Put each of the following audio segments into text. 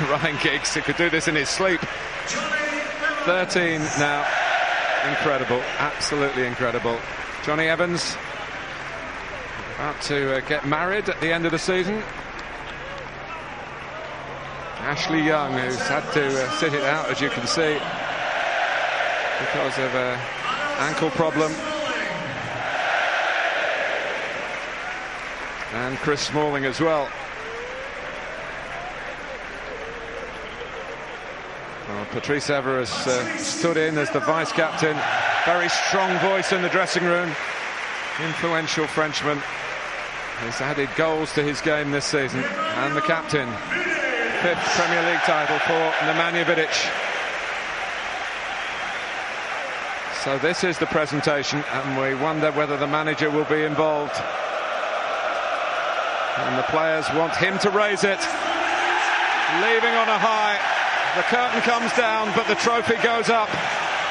Ryan Giggs, who could do this in his sleep. 13 now. Incredible, absolutely incredible. Johnny Evans about to get married at the end of the season. Ashley Young, who's had to sit it out, as you can see, because of an ankle problem. And Chris Smalling as well. Well, Patrice Evra has stood in as the vice-captain. Very strong voice in the dressing room. Influential Frenchman. He's added goals to his game this season. And the captain. 5th Premier League title for Nemanja Vidic. So this is the presentation, and we wonder whether the manager will be involved. And the players want him to raise it. Leaving on a high. The curtain comes down, but the trophy goes up.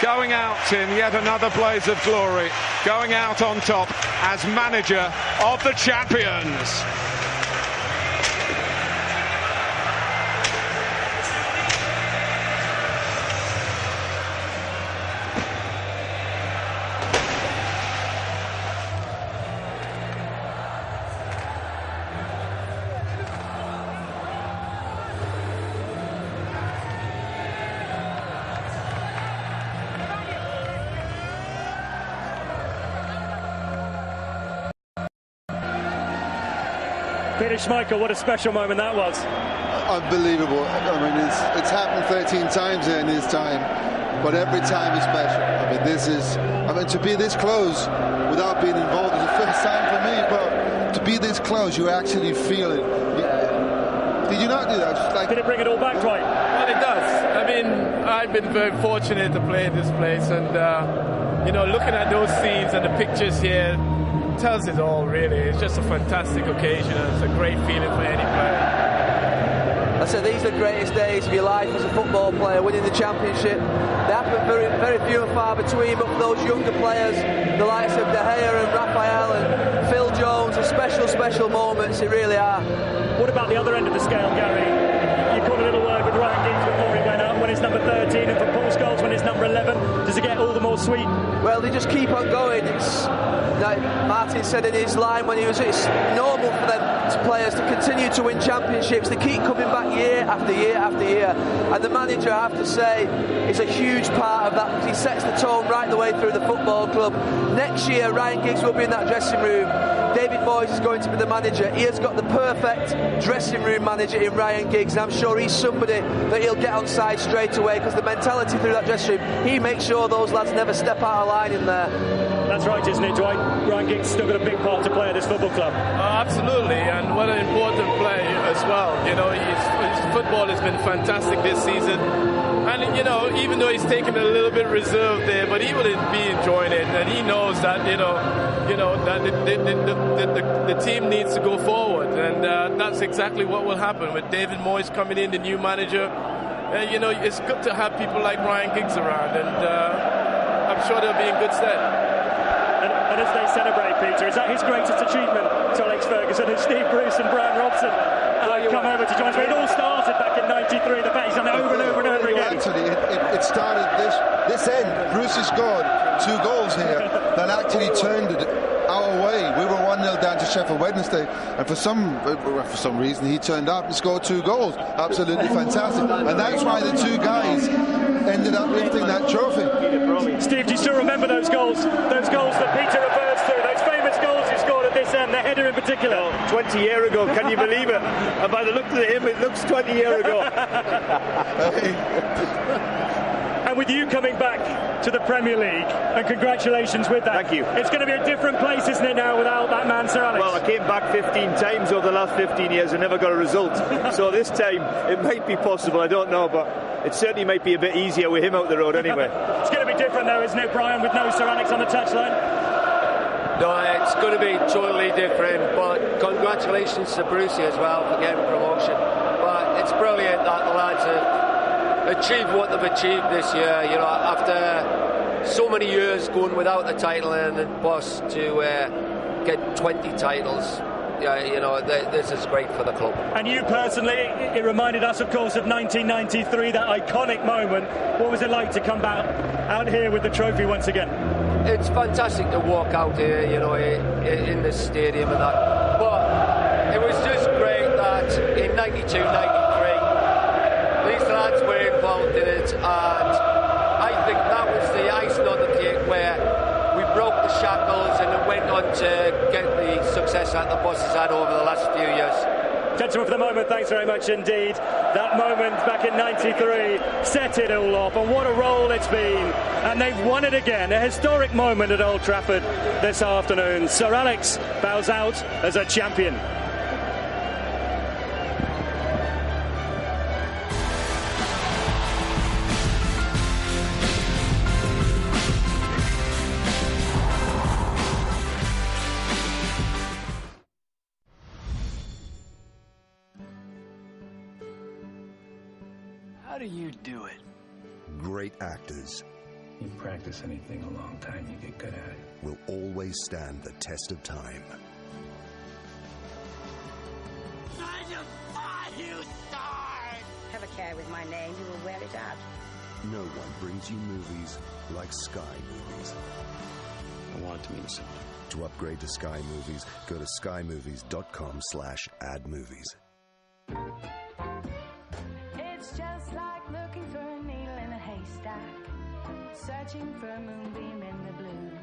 Going out in yet another blaze of glory. Going out on top as manager of the champions. Peter Schmeichel, what a special moment that was. Unbelievable. I mean, it's happened 13 times in his time, but every time is special. I mean, to be this close without being involved is the first time for me, but to be this close, you actually feel it. Did you not do that? Did it bring it all back, Dwight? Well, it does. I mean, I've been very fortunate to play in this place, and, you know, looking at those scenes and the pictures here, tells it all, really. It's just a fantastic occasion, and it's a great feeling for any player. I said these are the greatest days of your life as a football player, winning the championship. They happen very, very few and far between, but for those younger players, the likes of De Gea and Raphael and Phil Jones, are special, special moments. It really are. What about the other end of the scale, Gary? You caught a little word with Ryan Giggs before he went up when it's number 13, and for Paul Scholes when it's number 11. Does it get all the more sweet? Well, they just keep on going. It's like Martin said in his line when he was, it's normal for them players to continue to win championships. They keep coming back year after year after year, and the manager, I have to say, is a huge part of that. He sets the tone right the way through the football club. Next year, Ryan Giggs will be in that dressing room. David Moyes is going to be the manager. He has got the perfect dressing room manager in Ryan Giggs, and I'm sure he's somebody that he'll get on side straight away, because the mentality through that dressing room, he makes sure those lads never step out of line in there. That's right, isn't it, Dwight? Ryan Giggs still got a big part to play at this football club. Absolutely, and what an important play as well. You know, his football has been fantastic this season. And, you know, even though he's taken a little bit reserved there, but he will be enjoying it. And he knows that, you know that the team needs to go forward. And that's exactly what will happen with David Moyes coming in, the new manager. You know, it's good to have people like Ryan Giggs around. And I'm sure they'll be in good stead. And as they celebrate, Peter, is that his greatest achievement to Alex Ferguson and Steve Bruce and Brian Robson come over to join us? It all started back in '93. The fact he's done it over and over and over again. Actually, it started this end. Bruce has scored 2 goals here that actually turned it our way. We were 1-0 down to Sheffield Wednesday, and for some reason he turned up and scored 2 goals. Absolutely fantastic, and that's why the 2 guys ended up lifting that trophy. Steve, do you still remember those goals? Those goals that Peter refers to, those famous goals you scored at this end, the header in particular. 20 years ago, can you believe it? And by the look of him, it looks 20 years ago. And with you coming back to the Premier League, and congratulations with that. Thank you. It's going to be a different place, isn't it, now, without that man, Sir Alex? Well, I came back 15 times over the last 15 years and never got a result. So this time, it might be possible, I don't know, but it certainly might be a bit easier with him out the road anyway. It's going to be different, though, isn't it, Brian, with no Sir Alex on the touchline? No, it's going to be totally different, but congratulations to Brucey as well for getting promotion. But it's brilliant that the lads have achieved what they've achieved this year, you know, after so many years going without the title, and then boss to get 20 titles. this is great for the club. And you personally, it reminded us, of course, of 1993, that iconic moment. What was it like to come out here with the trophy once again? It's fantastic to walk out here, in the stadium and that. But it was just great that in 92, 93, these lads were involved in it, and I think that was the icing on the cake where we broke the shackles and it went on to get the success that the bosses had over the last few years. Gentlemen, for the moment, thanks very much indeed. That moment back in 93 set it all off, and what a roll it's been. And they've won it again, a historic moment at Old Trafford this afternoon. Sir Alex bows out as a champion. How do you do it? Great actors. You practice anything a long time, you get good at it. Will always stand the test of time. I defy you, stars! Have a care with my name, you will wear it out. No one brings you movies like Sky Movies. I want it to mean something. To upgrade to Sky Movies, go to skymovies.com/addmovies. It's just like looking for a needle in a haystack, searching for a moonbeam in the blue.